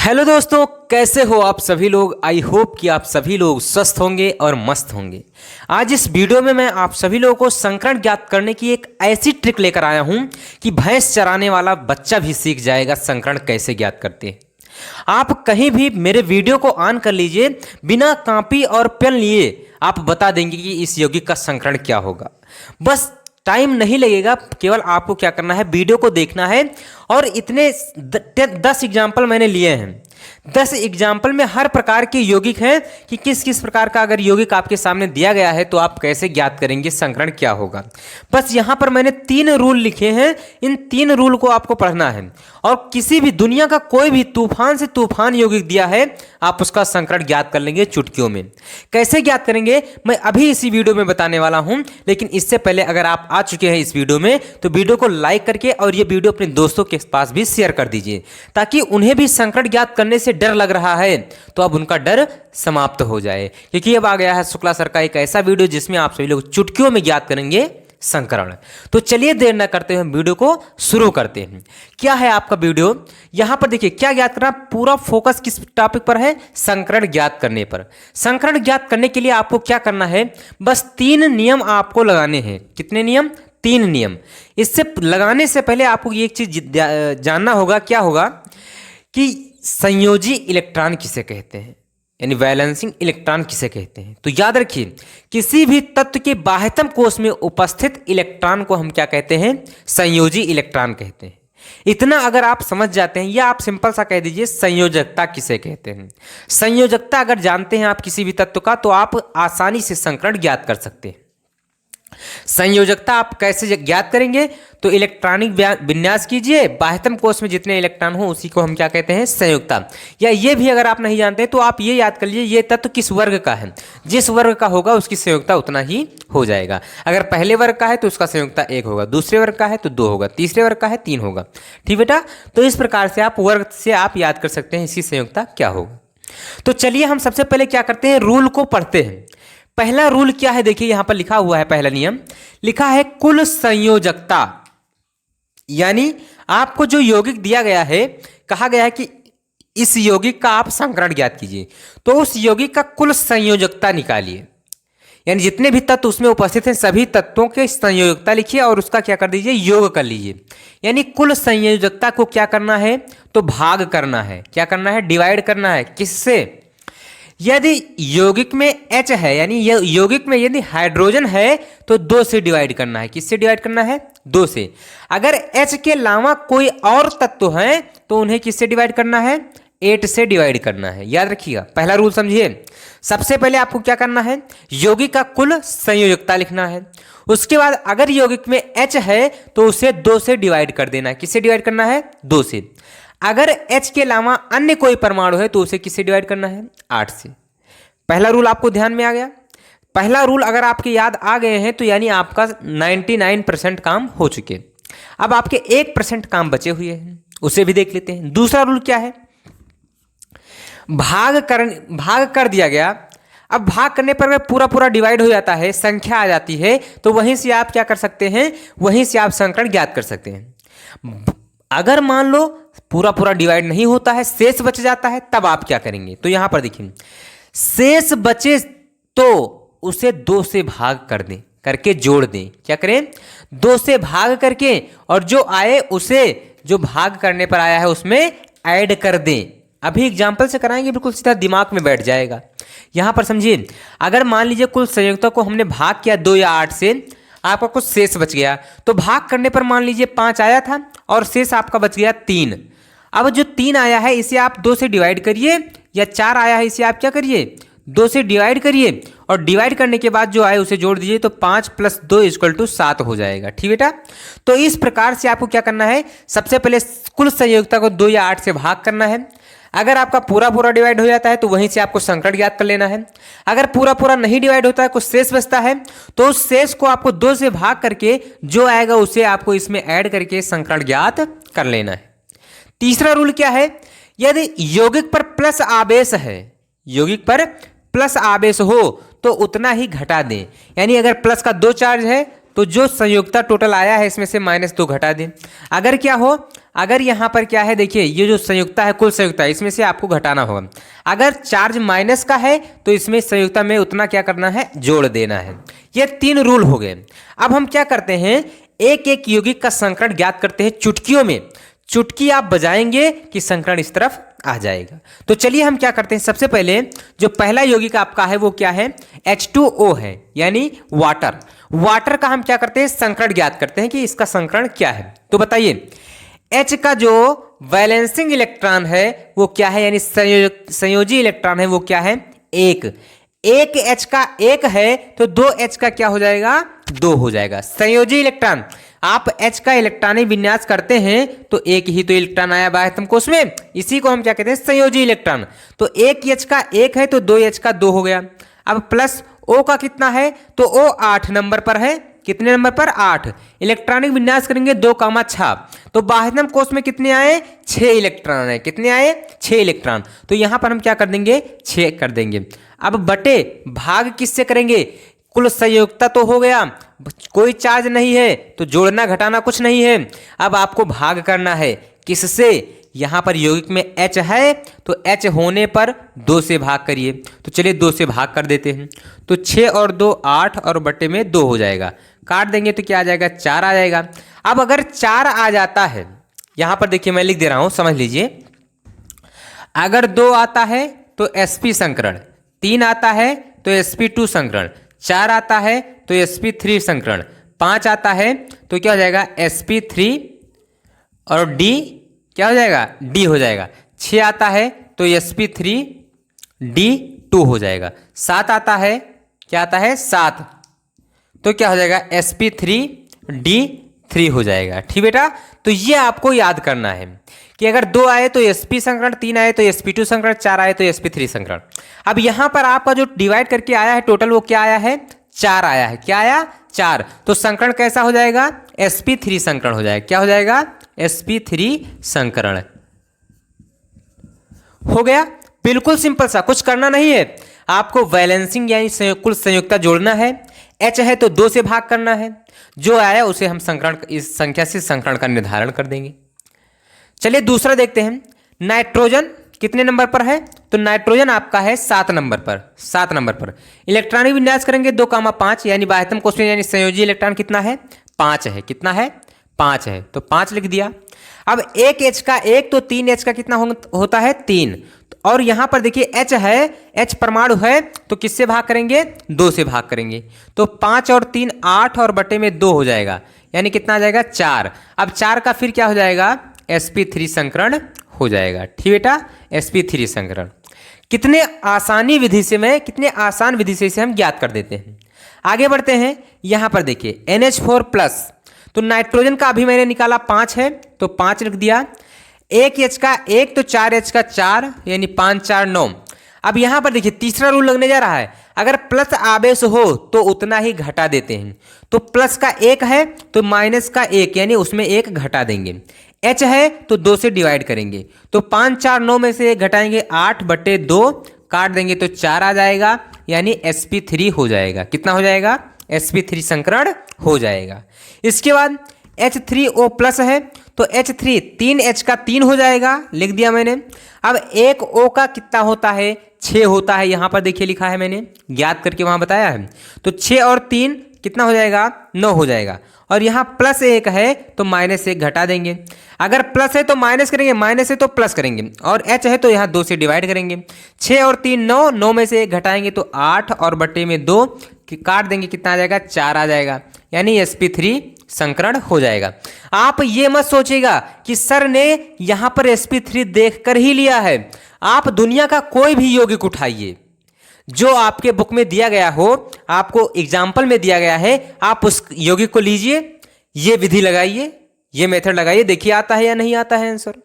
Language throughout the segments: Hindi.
हेलो दोस्तों, कैसे हो आप सभी लोग। आई होप कि आप सभी लोग स्वस्थ होंगे और मस्त होंगे। आज इस वीडियो में मैं आप सभी लोगों को संकरण ज्ञात करने की एक ऐसी ट्रिक लेकर आया हूं कि भैंस चराने वाला बच्चा भी सीख जाएगा संकरण कैसे ज्ञात करते हैं। आप कहीं भी मेरे वीडियो को ऑन कर लीजिए, बिना कॉपी और पेन लिए आप बता देंगे कि इस यौगिक का संकरण क्या होगा। बस टाइम नहीं लगेगा, केवल आपको क्या करना है, वीडियो को देखना है। और इतने 10 एग्जाम्पल मैंने लिए हैं। 10 एग्जाम्पल में हर प्रकार के यौगिक हैं कि किस किस प्रकार का अगर यौगिक आपके सामने दिया गया है तो आप कैसे ज्ञात करेंगे संकरण क्या होगा। बस यहाँ पर मैंने 3 रूल लिखे हैं। इन 3 रूल को आपको पढ़ना है और किसी भी दुनिया का कोई भी तूफान से तूफान यौगिक दिया है आप उसका संकरण ज्ञात कर लेंगे चुटकियों में। कैसे ज्ञात करेंगे मैं अभी इसी वीडियो में बताने वाला हूं। लेकिन इससे पहले अगर आप आ चुके हैं इस वीडियो में तो वीडियो को लाइक करके और ये वीडियो अपने दोस्तों के पास भी शेयर कर दीजिए, ताकि उन्हें भी संकरण ज्ञात करने से डर लग रहा है तो अब उनका डर समाप्त हो जाए। क्योंकि अब आ गया है शुक्ला सर का एक ऐसा वीडियो जिसमें आप सभी लोग चुटकियों में ज्ञात करेंगे संकरण। तो चलिए देर न करते हुए वीडियो को शुरू करते हैं। क्या है आपका वीडियो, यहां पर देखिए क्या ज्ञात करना, पूरा फोकस किस टॉपिक पर है, संकरण ज्ञात करने पर। संकरण ज्ञात करने के लिए आपको क्या करना है, बस 3 नियम आपको लगाने हैं। कितने नियम, 3 नियम। इससे लगाने से पहले आपको एक चीज जानना होगा, क्या होगा कि संयोजी इलेक्ट्रॉन किसे कहते हैं, यानी बैलेंसिंग इलेक्ट्रॉन किसे कहते हैं। तो याद रखिए, किसी भी तत्व के बाह्यतम कोश में उपस्थित इलेक्ट्रॉन को हम क्या कहते हैं, संयोजी इलेक्ट्रॉन कहते हैं। इतना अगर आप समझ जाते हैं, या आप सिंपल सा कह दीजिए संयोजकता किसे कहते हैं। संयोजकता अगर जानते हैं आप किसी भी तत्व का तो आप आसानी से संकरण ज्ञात कर सकते हैं। संयोजकता आप कैसे ज्ञात करेंगे, तो इलेक्ट्रॉनिक विन्यास कीजिए, बाह्यतम कोश में जितने इलेक्ट्रॉन हो उसी को हम क्या कहते हैं, संयोजकता। या ये भी अगर आप नहीं जानते तो आप ये याद कर लीजिए ये तत्व किस वर्ग का है, जिस वर्ग का होगा उसकी संयोजकता उतना ही हो जाएगा। अगर पहले वर्ग का है तो उसका संयोजकता 1 होगा, दूसरे वर्ग का है तो 2 होगा, तीसरे वर्ग का है 3 होगा। ठीक बेटा, तो इस प्रकार से आप वर्ग से आप याद कर सकते हैं इसकी संयोजकता क्या होगा। तो चलिए हम सबसे पहले क्या करते हैं, रूल को पढ़ते हैं। पहला रूल क्या है, देखिए यहां पर लिखा हुआ है, पहला नियम लिखा है कुल संयोजकता। यानी आपको जो यौगिक दिया गया है, कहा गया है कि इस यौगिक का आप संकरण ज्ञात कीजिए, तो उस यौगिक का कुल संयोजकता निकालिए। यानी जितने भी तत्व उसमें उपस्थित हैं सभी तत्वों के संयोजकता लिखिए और उसका क्या कर दीजिए, योग कर लीजिए। यानी कुल संयोजकता को क्या करना है, तो भाग करना है। क्या करना है, डिवाइड करना है। किससे, यदि यौगिक में H है, यानी यौगिक में यदि हाइड्रोजन है तो 2 से डिवाइड करना है। किससे डिवाइड करना है, 2 से। अगर H के अलावा कोई और तत्व है तो उन्हें किससे डिवाइड करना है, 8 से डिवाइड करना है। याद रखिएगा, पहला रूल समझिए। सबसे पहले आपको क्या करना है, यौगिक का कुल संयोजकता लिखना है। उसके बाद अगर यौगिक में H है तो उसे 2 से डिवाइड कर देना है। किससे डिवाइड करना है, 2 से। अगर H के अलावा अन्य कोई परमाणु है तो उसे किससे डिवाइड करना है, 8 से। पहला रूल आपको ध्यान में आ गया। पहला रूल अगर आपके याद आ गए हैं तो यानी आपका 99% काम हो चुके। अब आपके 1% काम बचे हुए हैं, उसे भी देख लेते हैं। दूसरा रूल क्या है, भाग कर दिया गया। अब भाग करने पर पूरा पूरा डिवाइड हो जाता है, संख्या आ जाती है, तो वहीं से आप क्या कर सकते हैं, वहीं से आप संकरण ज्ञात कर सकते हैं। अगर मान लो पूरा पूरा डिवाइड नहीं होता है, शेष बच जाता है, तब आप क्या करेंगे, तो यहां पर देखिए शेष बचे तो उसे 2 से भाग कर दें, करके जोड़ दें। क्या करें, 2 से भाग करके और जो आए उसे जो भाग करने पर आया है उसमें ऐड कर दें। अभी एग्जाम्पल से कराएंगे, बिल्कुल सीधा दिमाग में बैठ जाएगा। यहां पर समझिए, अगर मान लीजिए कुल संयोजकता को हमने भाग किया 2 या 8 से, आपका कुछ शेष बच गया, तो भाग करने पर मान लीजिए 5 आया था और शेष आपका बच गया 3। अब जो 3 आया है इसे आप 2 से डिवाइड करिए, या 4 आया है इसे आप क्या करिए, 2 से डिवाइड करिए और डिवाइड करने के बाद जो आए उसे जोड़ दीजिए, तो 5 + 2 = 7 हो जाएगा। ठीक बेटा, तो इस प्रकार से आपको क्या करना है, सबसे पहले कुल संयोजकता को 2 या 8 से भाग करना है। अगर आपका पूरा पूरा डिवाइड हो जाता है तो वहीं से आपको संकरण ज्ञात कर लेना है। अगर पूरा पूरा नहीं डिवाइड होता है, कुछ शेष बचता है, तो उस शेष को आपको 2 से भाग करके जो आएगा उसे आपको इसमें ऐड करके संकरण ज्ञात कर लेना है। तीसरा रूल क्या है, यदि यौगिक पर प्लस आवेश है, यौगिक पर प्लस आवेश हो तो उतना ही घटा दें। यानी अगर प्लस का 2 चार्ज है तो जो संयोजकता टोटल आया है इसमें से -2 घटा दें। अगर क्या हो, अगर यहाँ पर क्या है, देखिए ये जो संयुक्ता है, कुल संयुक्ता है, इसमें से आपको घटाना होगा। अगर चार्ज माइनस का है तो इसमें संयुक्ता में उतना क्या करना है, जोड़ देना है। ये 3 रूल हो गए। अब हम क्या करते हैं, एक एक यौगिक का संकरण ज्ञात करते हैं चुटकियों में। चुटकी आप बजाएंगे कि संकरण इस तरफ आ जाएगा। तो चलिए हम क्या करते हैं, सबसे पहले जो पहला यौगिक आपका है वो क्या है, H2O है, यानी वाटर। वाटर का हम क्या करते हैं, संकरण ज्ञात करते हैं कि इसका संकरण क्या है। तो बताइए, H का जो वैलेंसिंग इलेक्ट्रॉन है वो क्या है, यानी संयोजी इलेक्ट्रॉन है वो क्या है, एक H का 1 है तो 2H का क्या हो जाएगा, 2 हो जाएगा। संयोजी इलेक्ट्रॉन, आप H का इलेक्ट्रॉनिक विन्यास करते हैं तो एक ही तो इलेक्ट्रॉन आया बाह्यतम कोश में, इसी को हम क्या कहते हैं, संयोजी इलेक्ट्रॉन। तो एक H का 1 है तो 2H का 2 हो गया। अब प्लस O का कितना है, तो O 8 नंबर पर है। कितने नंबर पर, 8। इलेक्ट्रॉनिक विन्यास करेंगे 2,6, तो बाह्यतम कोश में कितने आए, 6 इलेक्ट्रॉन आए। कितने आए, 6 इलेक्ट्रॉन। तो यहां पर हम क्या कर देंगे, 6 कर देंगे। अब बटे भाग किससे करेंगे, कुल संयोजकता तो हो गया, कोई चार्ज नहीं है तो जोड़ना घटाना कुछ नहीं है। अब आपको भाग करना है किससे, यहां पर यौगिक में H है तो H होने पर 2 से भाग करिए। तो चलिए 2 से भाग कर देते हैं। तो 6 और 2 8 और बटे में 2 हो जाएगा। काट देंगे तो क्या आ जाएगा, 4 आ जाएगा। अब अगर 4 आ जाता है, यहां पर देखिए मैं लिख दे रहा हूं, समझ लीजिए। अगर 2 आता है तो sp संकरण, 3 आता है तो sp2 संकरण, 4 आता है तो sp3 संकरण, 5 आता है तो क्या हो जाएगा, sp3 और d क्या हो जाएगा, d हो जाएगा। 6 आता है तो sp3 d2 हो जाएगा। 7 आता है, क्या आता है, 7, तो क्या हो जाएगा, sp3 d3 हो जाएगा। ठीक बेटा, तो ये आपको याद करना है कि अगर 2 आए तो sp संकरण, 3 आए तो sp2 संकरण, 4 आए तो sp3 संकरण। अब यहां पर आपका जो डिवाइड करके आया है टोटल वो क्या आया है, 4 आया है। क्या आया, 4। तो संकरण कैसा हो जाएगा, sp3 संकरण हो जाएगा। क्या हो जाएगा, sp3 संकरण हो गया। बिल्कुल सिंपल सा, कुछ करना नहीं है आपको। वैलेंसिंग यानी कुल संयुक्ता जोड़ना है, H है तो 2 से भाग करना है, जो आया उसे हम संकरण, इस संख्या से संकरण का निर्धारण कर देंगे। चलिए दूसरा देखते हैं। नाइट्रोजन कितने नंबर पर है, तो नाइट्रोजन आपका है 7 नंबर पर। 7 नंबर पर इलेक्ट्रॉनिक विन्यास करेंगे 2,5, यानी बाह्यतम कोश में यानी संयोजी इलेक्ट्रॉन कितना है, 5 है। कितना है, 5 है, तो 5 लिख दिया। अब एक H का 1 तो 3 H का कितना होता है, 3। और यहां पर देखिए H है, H परमाणु है तो किससे भाग करेंगे, 2 से भाग करेंगे। तो 5 और 3 8 और बटे में 2 हो जाएगा, यानी कितना आ जाएगा, 4। अब 4 का फिर क्या हो जाएगा, sp3 संकरण हो जाएगा। ठीक बेटा, sp3 संकरण कितने आसानी विधि से, मैं कितने आसान विधि से इसे हम ज्ञात कर देते हैं। आगे बढ़ते हैं। यहां पर देखिए NH4+, तो नाइट्रोजन का अभी मैंने निकाला 5 है तो 5 लिख दिया। एक H का 1 तो 4H का 4, यानी 5 4 9। अब यहां पर देखिए तीसरा रूल लगने जा रहा है, अगर प्लस आवेश हो तो उतना ही घटा देते हैं। तो प्लस का 1 है तो माइनस का 1, यानी उसमें 1 घटा देंगे। H है तो 2 से डिवाइड करेंगे, तो 5 4 9 में से 1 घटाएंगे, 8 बटे 2, काट देंगे तो 4 आ जाएगा, यानी sp3 हो जाएगा। कितना हो जाएगा, sp3 संकरण हो जाएगा। इसके बाद H3O+ है तो H3 3H का 3 हो जाएगा, लिख दिया मैंने। अब एक O का कितना होता है, 6 होता है। यहां पर देखिए लिखा है मैंने, ज्ञात करके वहां बताया है। तो 6 और 3 कितना हो जाएगा, 9 हो जाएगा। और यहाँ +1 है तो -1 घटा देंगे। अगर प्लस है तो माइनस करेंगे, माइनस है तो प्लस करेंगे, और H है तो यहाँ 2 से डिवाइड करेंगे। 6 और 3 9, 9 में से 1 घटाएंगे तो 8 और बटे में 2 काट देंगे, कितना आ जाएगा, 4 आ जाएगा, यानी sp3 संकरण हो जाएगा। आप ये मत सोचिएगा कि सर ने यहाँ पर sp3 देखकर ही लिया है। आप दुनिया का कोई भी यौगिक उठाइए जो आपके बुक में दिया गया हो, आपको एग्जाम्पल में दिया गया है, आप उस यौगिक को लीजिए, ये विधि लगाइए, ये मेथड लगाइए, देखिए आता है या नहीं आता है आंसर।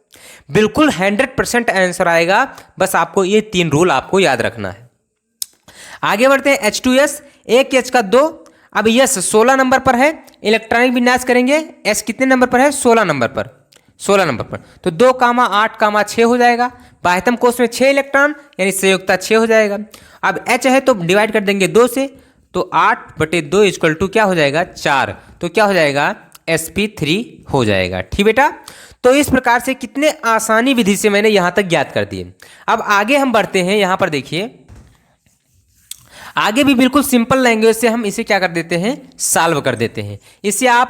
बिल्कुल 100% आंसर आएगा। बस आपको ये 3 रूल आपको याद रखना है। आगे बढ़ते हैं। H2S, एक H का 2। अब यस 16 नंबर पर है, इलेक्ट्रॉनिक विन्यास करेंगे। S कितने नंबर पर है, 16 नंबर पर। 16 नंबर पर तो 2, 8, 6 हो जाएगा। बाह्यतम कोश में 6 इलेक्ट्रॉन, यानी संयुक्ता 6 हो जाएगा। अब H है तो डिवाइड कर देंगे 2 से, तो 8 बटे 2 इक्वल टू क्या हो जाएगा, 4। तो क्या हो जाएगा, sp3 हो जाएगा। ठीक बेटा, तो इस प्रकार से कितने आसानी विधि से मैंने यहाँ तक ज्ञात कर दिए। अब आगे हम बढ़ते हैं, यहाँ पर देखिए आगे भी बिल्कुल सिंपल लैंग्वेज से हम इसे क्या कर देते हैं, सॉल्व कर देते हैं। इसे आप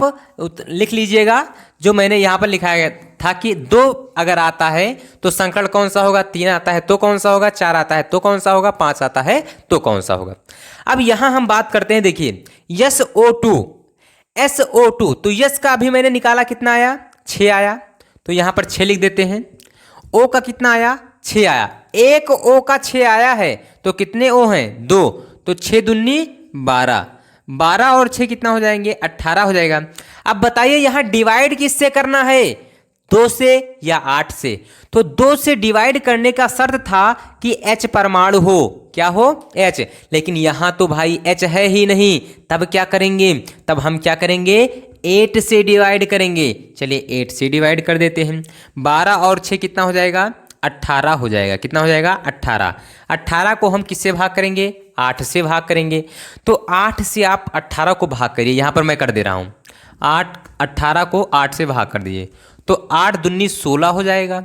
लिख लीजिएगा जो मैंने यहाँ पर लिखाया था कि 2 अगर आता है तो संकरण कौन सा होगा, 3 आता है तो कौन सा होगा, 4 आता है तो कौन सा होगा, 5 आता है तो कौन सा होगा। अब यहाँ हम बात करते हैं, देखिए SO2 तो यस का अभी मैंने निकाला कितना आया, 6 आया, तो यहाँ पर 6 लिख देते हैं। ओ का कितना आया, 6 आया। एक ओ का 6 आया है तो कितने ओ हैं, 2, तो 6 दूनी 12, 12 और 6 कितना हो जाएंगे, 18 हो जाएगा। अब बताइए यहाँ डिवाइड किससे करना है, 2 से या 8 से। तो 2 से डिवाइड करने का शर्त था कि H परमाणु हो, क्या हो, H, लेकिन यहाँ तो भाई H है ही नहीं। तब क्या करेंगे, तब हम क्या करेंगे, 8 से डिवाइड करेंगे। चलिए 8 से डिवाइड कर देते हैं। 12 और 6 कितना हो जाएगा, 18 हो जाएगा। कितना हो जाएगा, 18। 18 को हम किससे भाग करेंगे, 8 से भाग करेंगे। तो 8 से आप 18 को भाग करिए, यहाँ पर मैं कर दे रहा हूँ। 18 को 8 से भाग कर दिए तो 8 दूनी 16 हो जाएगा।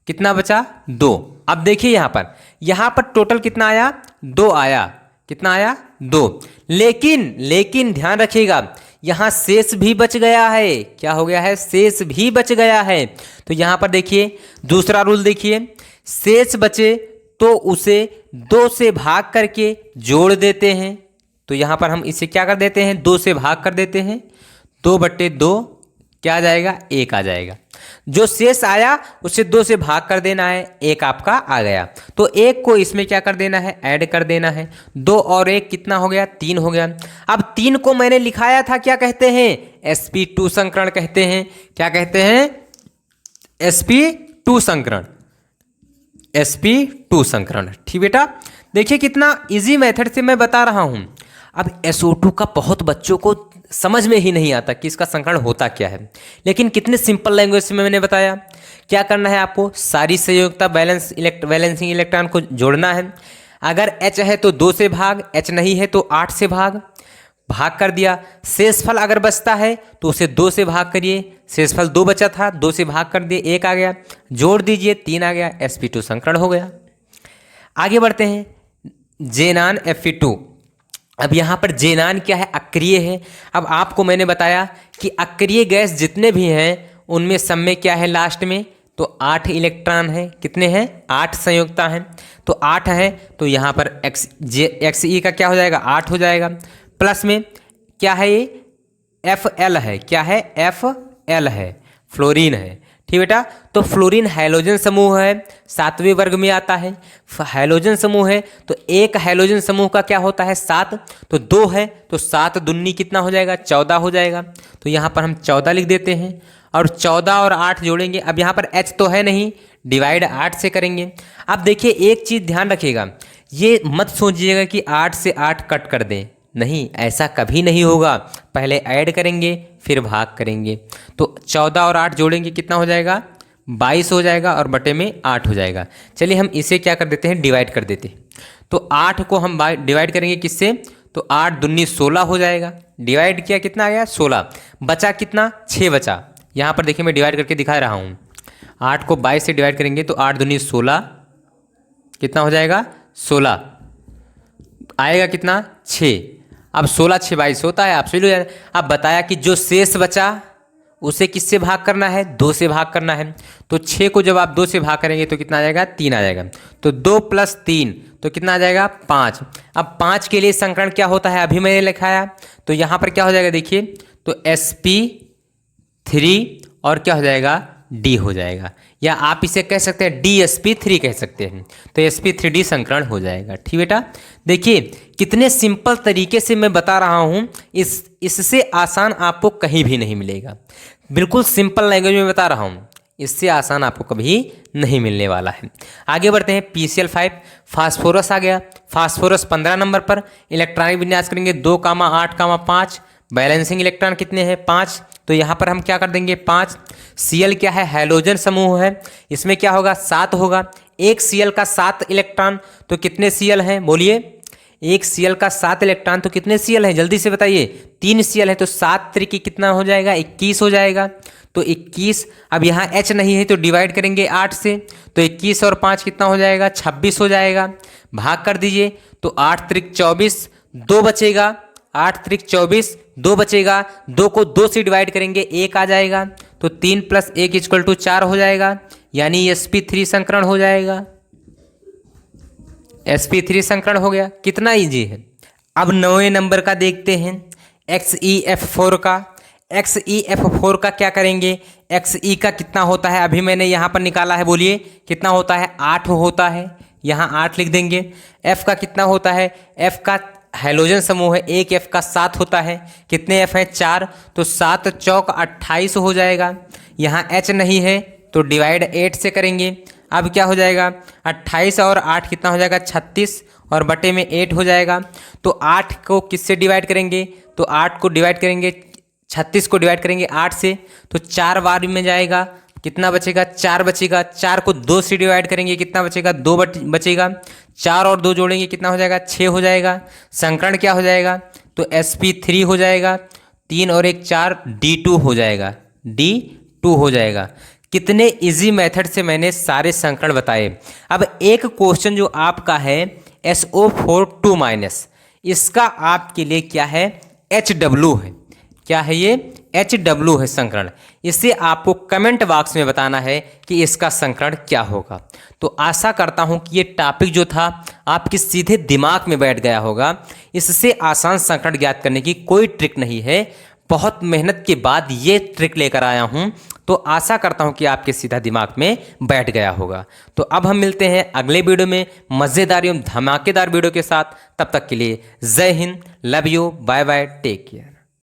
कितना बचा, 2। अब देखिए यहाँ पर टोटल कितना आया, 2 आया। कितना आया, 2। लेकिन ध्यान रखिएगा यहाँ शेष भी बच गया है। क्या हो गया है, शेष भी बच गया है। तो यहाँ पर देखिए दूसरा रूल देखिए, शेष बचे तो उसे 2 से भाग करके जोड़ देते हैं। तो यहाँ पर हम इसे क्या कर देते हैं, 2 से भाग कर देते हैं। 2/2 क्या आ जाएगा, 1 आ जाएगा। जो शेष आया उसे 2 से भाग कर देना है, 1 आपका आ गया। तो 1 को इसमें क्या कर देना है, ऐड कर देना है। 2 और 1 कितना हो गया, 3 हो गया। अब 3 को मैंने लिखाया था, क्या कहते हैं, sp2 संकरण कहते हैं। क्या कहते हैं, sp2 संकरण, sp2 संकरण। ठीक बेटा, देखिए कितना इजी मेथड से मैं बता रहा हूं। अब SO2 का बहुत बच्चों को समझ में ही नहीं आता कि इसका संकरण होता क्या है, लेकिन कितने सिंपल लैंग्वेज में मैंने बताया। क्या करना है आपको, सारी संयोजकता बैलेंसिंग इलेक्ट्रॉन को जोड़ना है। अगर H है तो 2 से भाग, H नहीं है तो 8 से भाग कर दिया। शेषफल अगर बचता है तो उसे 2 से भाग करिए। शेषफल 2 बचा था, 2 से भाग कर दिए, 1 आ गया। जोड़ दीजिए, 3 आ गया, sp2 संकरण हो गया। आगे बढ़ते हैं, जेनान Fe2। अब यहाँ पर जेनान क्या है, अक्रिय है। अब आपको मैंने बताया कि अक्रिय गैस जितने भी हैं उनमें सब में क्या है, लास्ट में तो 8 इलेक्ट्रॉन है। कितने हैं, 8 संयोजकता हैं। तो 8 है तो यहाँ पर Xe का क्या हो जाएगा, 8 हो जाएगा। प्लस में क्या है, ये Fl है। क्या है, Fl है, फ्लोरीन है। ठीक बेटा, तो फ्लोरीन हैलोजन समूह है, 7वें वर्ग में आता है। हैलोजन समूह है तो एक हैलोजन समूह का क्या होता है, 7। तो 2 है तो 7 दूनी कितना हो जाएगा, 14 हो जाएगा। तो यहाँ पर हम 14 लिख देते हैं और 14 और 8 जोड़ेंगे। अब यहाँ पर H तो है नहीं, डिवाइड 8 से करेंगे। अब देखिए एक चीज़ ध्यान रखिएगा, ये मत सोचिएगा कि 8 से 8 कट कर दें, नहीं, ऐसा कभी नहीं होगा। पहले ऐड करेंगे फिर भाग करेंगे। तो 14 और 8 जोड़ेंगे, कितना हो जाएगा, 22 हो जाएगा और बटे में 8 हो जाएगा। चलिए हम इसे क्या कर देते हैं, डिवाइड कर देते हैं। तो 8 को हम डिवाइड करेंगे किससे, तो 8 दूनी 16 हो जाएगा। डिवाइड किया, कितना आ गया, 16। बचा कितना, 6 बचा। यहाँ पर देखिए मैं डिवाइड करके दिखा रहा हूँ। 8 को 22 से डिवाइड करेंगे तो 8 दूनी 16, कितना हो जाएगा, 16 आएगा, कितना, 6। अब 16 6 22 होता है, आप सही। अब बताया कि जो शेष बचा उसे किससे भाग करना है, 2 से भाग करना है। तो 6 को जब आप 2 से भाग करेंगे तो कितना आ जाएगा, 3 आ जाएगा। तो 2 + 3 तो कितना आ जाएगा, 5। अब 5 के लिए संकरण क्या होता है, अभी मैंने लिखाया। तो यहाँ पर क्या हो जाएगा, देखिए तो sp3 और क्या हो जाएगा, D हो जाएगा, या आप इसे कह सकते हैं DsP3 कह सकते हैं। तो sp3D संकरण हो जाएगा। ठीक बेटा, देखिए कितने सिंपल तरीके से मैं बता रहा हूँ, इससे आसान आपको कहीं भी नहीं मिलेगा। बिल्कुल सिंपल लैंग्वेज में बता रहा हूँ, इससे आसान आपको कभी नहीं मिलने वाला है। आगे बढ़ते हैं, PCl5 फास्फोरस आ गया। फास्फोरस 15 नंबर पर इलेक्ट्रॉनिक विन्यास करेंगे 2, 8, 5। बैलेंसिंग इलेक्ट्रॉन कितने हैं, 5। तो यहाँ पर हम क्या कर देंगे, 5। Cl क्या है, हैलोजन समूह है, इसमें क्या होगा, 7 होगा। एक Cl का 7 इलेक्ट्रॉन, तो कितने Cl हैं, बोलिए। एक Cl का 7 इलेक्ट्रॉन तो कितने Cl हैं, जल्दी से बताइए। 3 Cl है तो 7 त्रिकी कितना हो जाएगा, 21 हो जाएगा। तो 21। अब यहाँ h नहीं है तो डिवाइड करेंगे 8 से, तो 21 और 5 कितना हो जाएगा, 26 हो जाएगा। भाग कर दीजिए तो 8 त्रिक 24, 2 बचेगा, 8 त्रिक 24, 2 बचेगा, 2 को 2 से डिवाइड करेंगे 1 आ जाएगा, तो 3 + 1 = 4 हो जाएगा, यानी sp3 संकरण हो जाएगा। sp3 संकरण हो गया। कितना ईजी है। अब 9वें नंबर का देखते हैं, XeF4 का। XeF4 का क्या करेंगे, Xe का कितना होता है, अभी मैंने यहाँ पर निकाला है, बोलिए कितना होता है, 8 होता है, यहाँ 8 लिख देंगे। F का कितना होता है, F का हाइड्रोजन समूह है, एक F का 7 होता है, कितने F हैं, 4, तो 7 चौक 28 हो जाएगा। यहाँ H नहीं है तो डिवाइड 8 से करेंगे। अब क्या हो जाएगा, 28 और 8 कितना हो जाएगा, 36, और बटे में 8 हो जाएगा। तो 8 को किससे डिवाइड करेंगे, तो 8 को डिवाइड करेंगे, 36 को डिवाइड करेंगे 8 से, तो 4 बार में जाएगा, कितना बचेगा, 4 बचेगा। 4 को 2 से डिवाइड करेंगे, कितना बचेगा, 2 बचेगा। 4 और 2 जोड़ेंगे, कितना हो जाएगा, 6 हो जाएगा। संकरण क्या हो जाएगा, तो sp3 हो जाएगा, 3 और 1 4, D2 हो जाएगा, D2 हो जाएगा। कितने इजी मेथड से मैंने सारे संकरण बताए। अब एक क्वेश्चन जो आपका है SO4 2-, इसका आपके लिए क्या है, HW है। क्या है ये, HW है संकरण। इसे आपको कमेंट बॉक्स में बताना है कि इसका संकरण क्या होगा। तो आशा करता हूं कि ये टॉपिक जो था आपके सीधे दिमाग में बैठ गया होगा। इससे आसान संकरण ज्ञात करने की कोई ट्रिक नहीं है, बहुत मेहनत के बाद ये ट्रिक लेकर आया हूं, तो आशा करता हूं कि आपके सीधा दिमाग में बैठ गया होगा। तो अब हम मिलते हैं अगले वीडियो में मज़ेदार एवं धमाकेदार वीडियो के साथ। तब तक के लिए Jai Hind, love you, bye bye, take care.